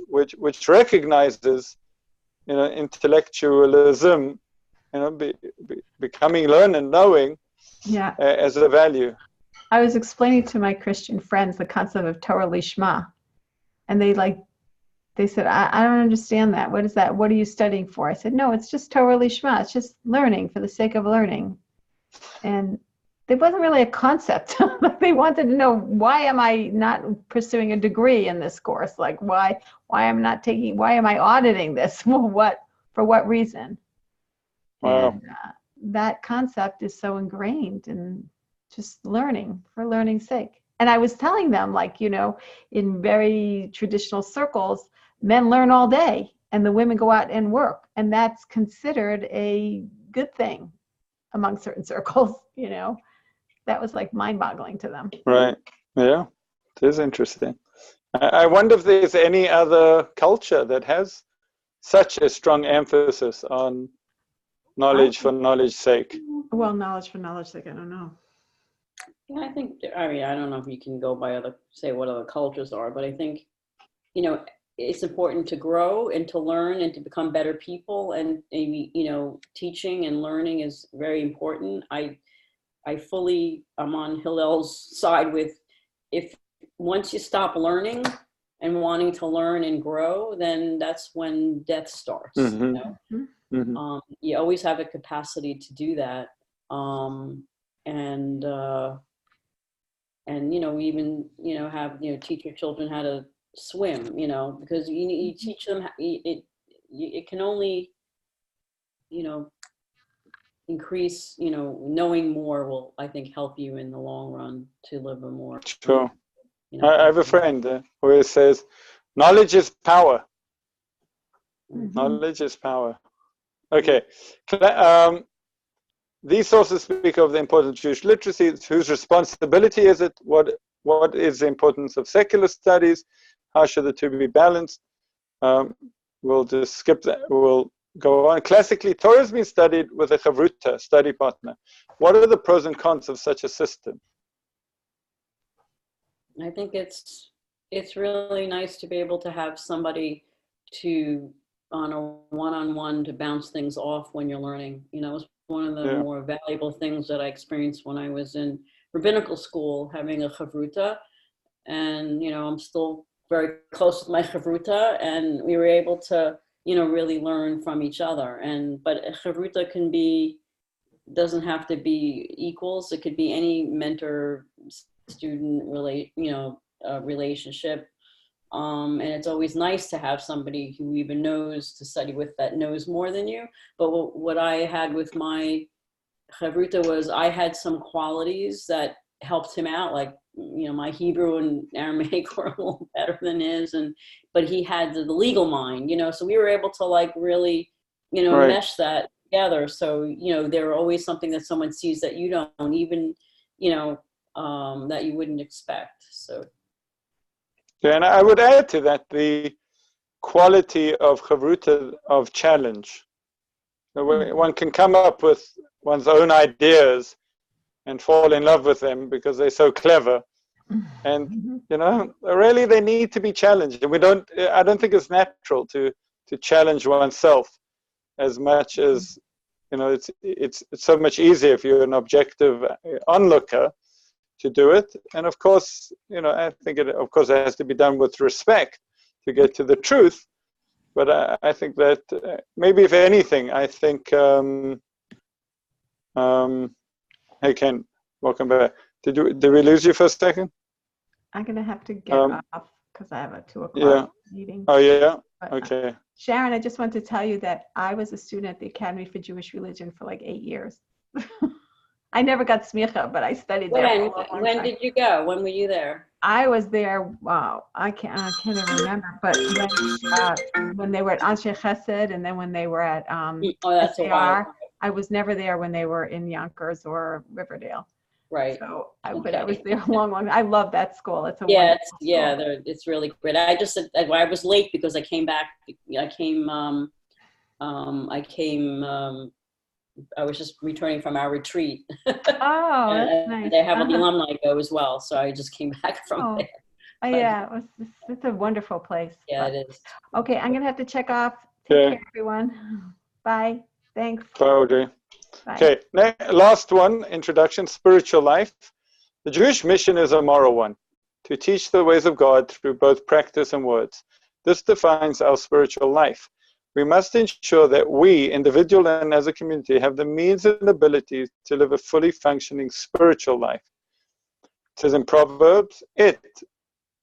recognizes, intellectualism. Becoming learn and knowing as a value. I was explaining to my Christian friends the concept of Torah Lishma, and they said, I don't understand that. What is that? What are you studying for? I said, no, it's just Torah Lishma. It's just learning for the sake of learning. And there wasn't really a concept. They wanted to know, why am I not pursuing a degree in this course? Like, why am I auditing this? For what reason? Wow. And that concept is so ingrained in just learning for learning's sake. And I was telling them, in very traditional circles, men learn all day and the women go out and work. And that's considered a good thing among certain circles, That was mind-boggling to them. Right. Yeah, it is interesting. I wonder if there's any other culture that has such a strong emphasis on knowledge for knowledge's sake. Well, knowledge for knowledge's sake, I don't know. Yeah, I don't know if you can go by what other cultures are, but I think, it's important to grow and to learn and to become better people, and maybe, teaching and learning is very important. I'm on Hillel's side with, if once you stop learning and wanting to learn and grow, then that's when death starts. You always have a capacity to do that, and even have teach your children how to swim, because you teach them it can only increase, knowing more will, I think, help you in the long run to live a more sure. I have a friend who says, Knowledge is power. Mhm. Knowledge is power. Okay. These sources speak of the importance of Jewish literacy. Whose responsibility is it? What is the importance of secular studies? How should the two be balanced? We'll just skip that. We'll go on. Classically, Torah has been studied with a chavruta, study partner. What are the pros and cons of such a system? I think it's really nice to be able to have somebody to on a one-on-one to bounce things off when you're learning. You know, it's one of the more valuable things that I experienced when I was in rabbinical school, having a chavruta. And, you know, I'm still very close with my chavruta, and we were able to, you know, really learn from each other. But a chavruta doesn't have to be equals. It could be any mentor-student relationship. And it's always nice to have somebody who even knows to study with that knows more than you. But what I had with my chavruta was I had some qualities that helped him out, like, you know, my Hebrew and Aramaic were a little better than his, but he had the legal mind, you know, so we were able to like really, you know, mesh that together. So, you know, there are always something that someone sees that you don't even, you know, that you wouldn't expect. So. Yeah, and I would add to that the quality of chavruta of challenge. One can come up with one's own ideas and fall in love with them because they're so clever. And, you know, really they need to be challenged. And I don't think it's natural to challenge oneself as much as, you know, it's so much easier if you're an objective onlooker to do it. And of course, you know, I think it has to be done with respect to get to the truth. But I think that maybe if anything, I think, hey Ken, welcome back. Did we lose you for a second? I'm going to have to get off because I have a 2:00 meeting. Oh, yeah? But, okay. Sharon, I just want to tell you that I was a student at the Academy for Jewish Religion for like 8 years. I never got smicha, but I studied there. When did you go? When were you there? I was there. Wow, I can't even remember. But when they were at Anshe Chesed, and then when they were at that's a while. I was never there when they were in Yonkers or Riverdale. Right. So, but I was there a long. I love that school. It's a wonderful school. It's really great. I just said I was late because I came back. I was just returning from our retreat. Oh, that's nice. They have the alumni go as well, so I just came back from there. Oh, yeah, it's a wonderful place. Yeah, it is. Okay, I'm gonna have to check off. Take care, everyone. Bye. Thanks. Bye, Audrey. Bye. Okay, last one, introduction, spiritual life. The Jewish mission is a moral one, to teach the ways of God through both practice and words. This defines our spiritual life. We must ensure that we, individual and as a community, have the means and abilities to live a fully functioning spiritual life. It says in Proverbs, it,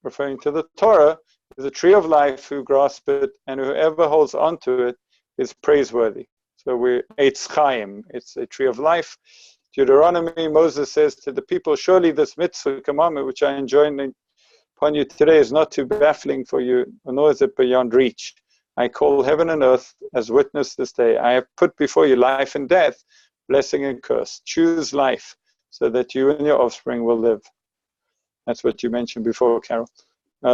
referring to the Torah, is a tree of life who grasp it, and whoever holds on to it is praiseworthy. So we're Eitz Chaim, it's a tree of life. Deuteronomy, Moses says to the people, surely this mitzvah commandment which I enjoin upon you today is not too baffling for you, nor is it beyond reach. I call heaven and earth as witness this day. I have put before you life and death, blessing and curse. Choose life so that you and your offspring will live. That's what you mentioned before, Carol.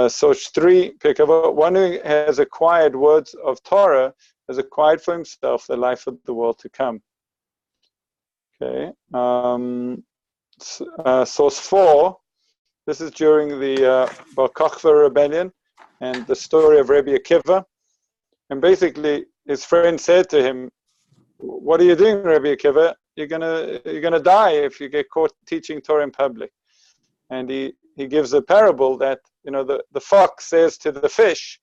Source 3, Pekavot, one who has acquired words of Torah has acquired for himself the life of the world to come. Okay. Source 4, this is during the Bar Kokhba rebellion and the story of Rabbi Akiva. And basically, his friend said to him, what are you doing, Rabbi Akiva? You're gonna die if you get caught teaching Torah in public. And he gives a parable that, you know, the fox says to the fish,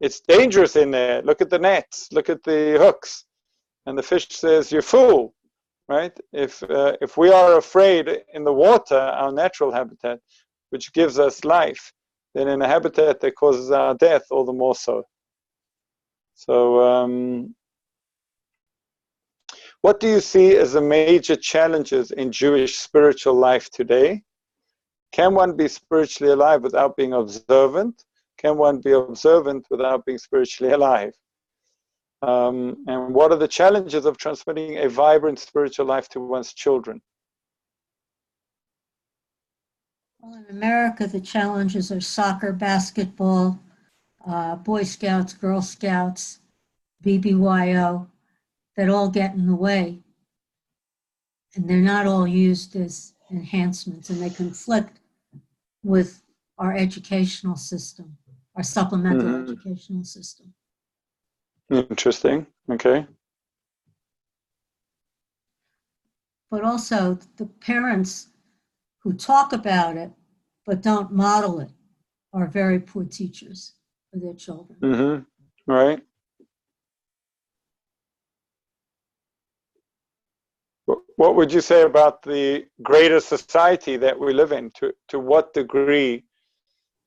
it's dangerous in there. Look at the nets. Look at the hooks. And the fish says, you fool, right? If we are afraid in the water, our natural habitat, which gives us life, then in a habitat that causes our death, all the more so. So, what do you see as the major challenges in Jewish spiritual life today? Can one be spiritually alive without being observant? can one be observant without being spiritually alive? And what are the challenges of transmitting a vibrant spiritual life to one's children? Well, in America, the challenges are soccer, basketball, Boy Scouts, Girl Scouts, BBYO, that all get in the way. And they're not all used as enhancements, and they conflict with our educational system, our supplemental educational system. Interesting. Okay. But also, the parents who talk about it but don't model it are very poor teachers for their children. Right. What would you say about the greater society that we live in? To what degree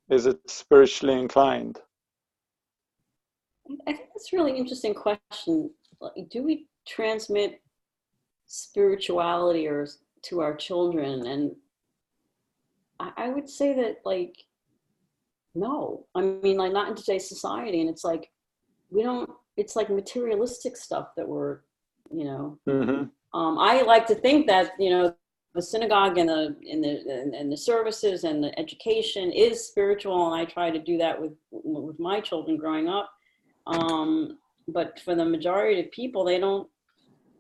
is it spiritually inclined? I think that's a really interesting question. Do we transmit spirituality or to our children? And I would say that, like, no. I mean, like, not in today's society. And it's like, we don't, it's like materialistic stuff that we're, you know. I like to think that, you know, the synagogue and the services and the education is spiritual, and I try to do that with my children growing up. But for the majority of people, they don't,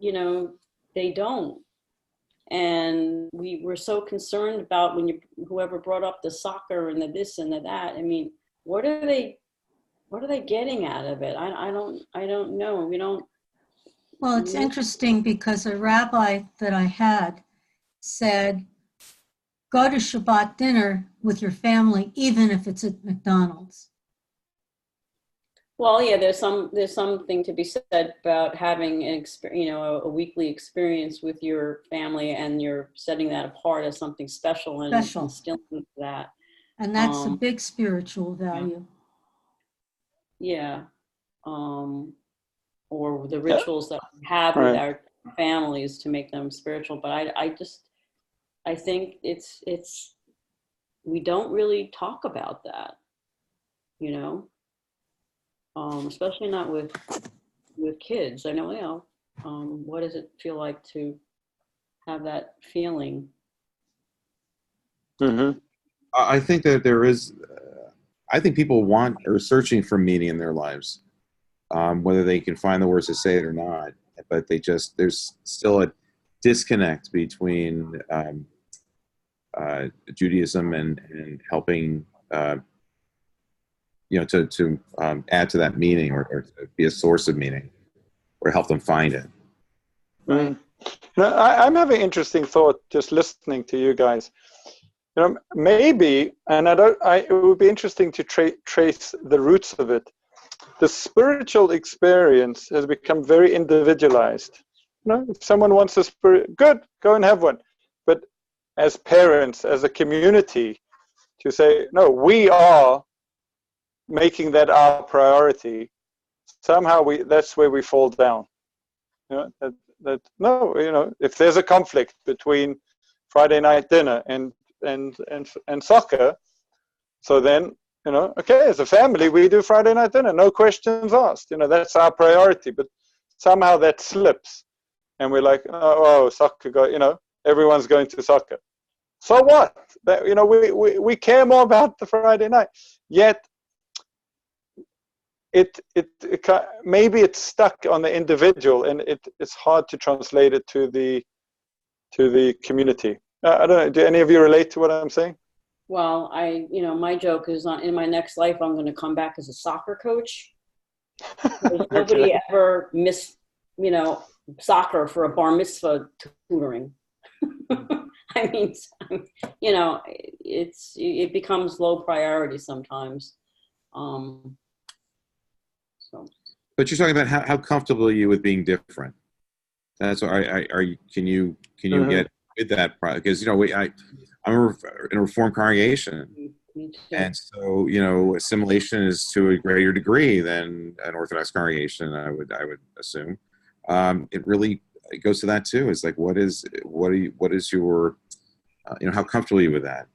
you know, they don't. And we were so concerned about whoever brought up the soccer and the this and the that. I mean, what are they getting out of it? I don't know. We don't. Well, it's interesting because a rabbi that I had said, go to Shabbat dinner with your family, even if it's at McDonald's. Well, yeah, there's something to be said about having a weekly experience with your family, and you're setting that apart as something special and instilling that. And that's a big spiritual value. Yeah. Or the rituals that we have with our families to make them spiritual. But I think it's we don't really talk about that, you know. Especially not with kids. I know, you know, what does it feel like to have that feeling? I think that there is, I think people are searching for meaning in their lives, whether they can find the words to say it or not, but there's still a disconnect between Judaism and helping, you know, to add to that meaning, or to be a source of meaning, or help them find it. Right. No, I'm having an interesting thought just listening to you guys. You know, maybe, and it would be interesting to trace the roots of it. The spiritual experience has become very individualized. You know, if someone wants a spirit, good, go and have one. But as parents, as a community, to say, no, we are making that our priority, somehow that's where we fall down. You know, no, you know, if there's a conflict between Friday night dinner and soccer, so then, you know, okay, as a family we do Friday night dinner, no questions asked. You know, that's our priority. But somehow that slips, and we're like, oh, soccer, you know, everyone's going to soccer. So what? That, you know, we care more about the Friday night. Yet it maybe it's stuck on the individual, and it's hard to translate it to the community. I don't know. Do any of you relate to what I'm saying? Well, you know, my joke is, in my next life, I'm going to come back as a soccer coach. Nobody ever missed, you know, soccer for a bar mitzvah tutoring. I mean, you know, it becomes low priority sometimes. But you're talking about how comfortable are you with being different? That's can you get with that? Because, you know, I'm in a Reformed congregation, and so, you know, assimilation is to a greater degree than an Orthodox congregation. I would assume. It really goes to that too. It's like, what is your, you know, how comfortable are you with that?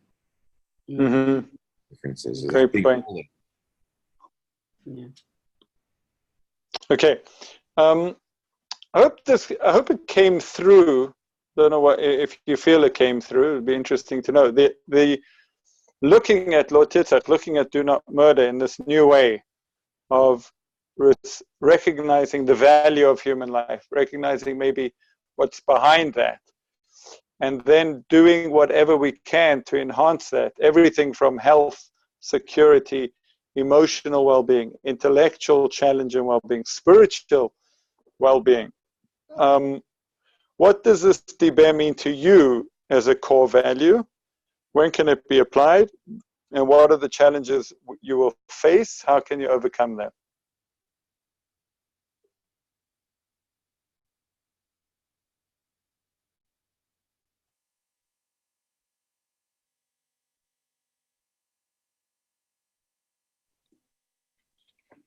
Great point. Yeah. Okay. I hope it came through. Don't know what if you feel it came through. It'd be interesting to know. The looking at Lo Titzach, looking at do not murder in this new way of recognizing the value of human life, recognizing maybe what's behind that, and then doing whatever we can to enhance that. Everything from health, security, emotional well-being, intellectual challenge and well-being, spiritual well-being. What does this diber mean to you as a core value? When can it be applied? And what are the challenges you will face? How can you overcome them?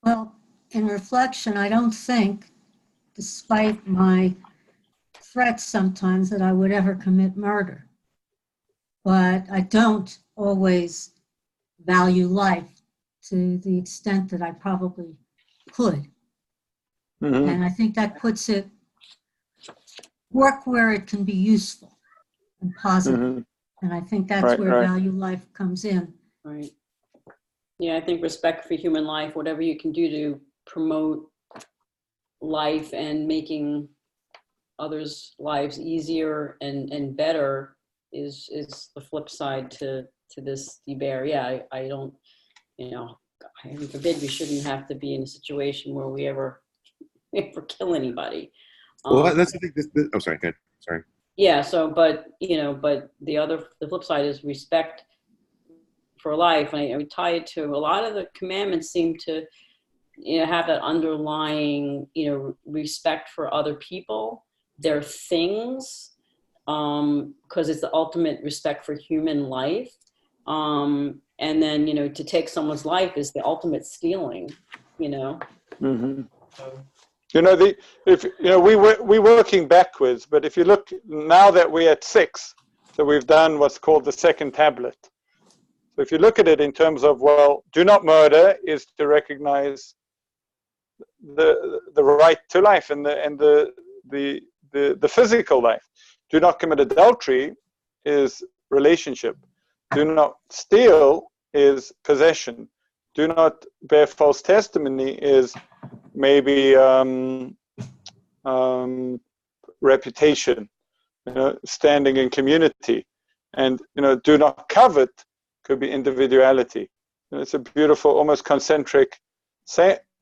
Well, in reflection, I don't think, despite my threats sometimes, that I would ever commit murder. But I don't always value life to the extent that I probably could. Mm-hmm. And I think that puts it, work where it can be useful and positive. Mm-hmm. And I think that's where value life comes in. Right. Yeah, I think respect for human life, whatever you can do to promote life and making others' lives easier and better is the flip side to this diber. Yeah, I don't, heaven forbid we shouldn't have to be in a situation where we ever kill anybody. Well, that's the thing. Oh, sorry. Good. Sorry. Yeah. So, but the flip side is respect for life, and I would tie it to a lot of the commandments seem to, have that underlying, respect for other people, their things, because it's the ultimate respect for human life. And then, to take someone's life is the ultimate stealing, Mm-hmm. We're working backwards, but if you look now that we're at 6, so we've done what's called the second tablet. So if you look at it in terms of, well, do not murder is to recognize the right to life and the physical life. Do not commit adultery is relationship. Do not steal is possession. Do not bear false testimony is maybe reputation, standing in community, and do not covet could be individuality. It's a beautiful, almost concentric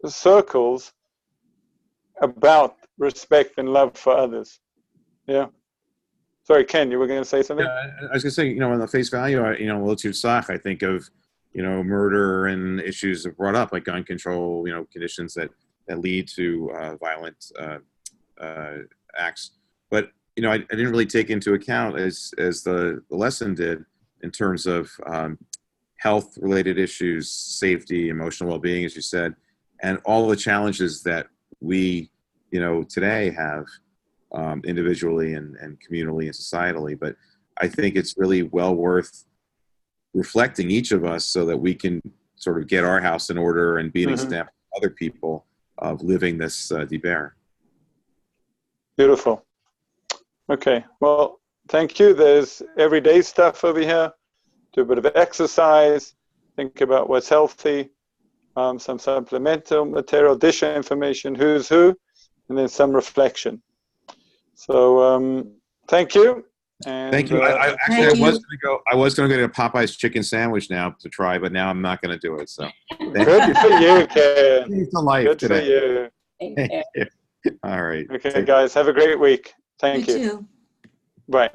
circles about respect and love for others. Yeah. Sorry, Ken, you were going to say something? Yeah, I was going to say, on the face value, Lo Titzach, I think of, murder and issues brought up, like gun control, conditions that lead to violent acts. But, I didn't really take into account, as the lesson did, in terms of health-related issues, safety, emotional well-being, as you said, and all the challenges that we, today have individually and communally and societally. But I think it's really well worth reflecting each of us so that we can sort of get our house in order and be an example to other people of living this diber. Beautiful. Okay, well, thank you. There's everyday stuff over here. Do a bit of exercise, think about what's healthy, some supplemental material, dish information, who's who, and then some reflection. So thank you. And, thank you. I was going to go to Popeye's chicken sandwich now to try, but now I'm not going to do it. So good for you, Ken. It's a life good today. For you. Thank you. All right. Okay, guys, have a great week. Thank you. You too. Bye.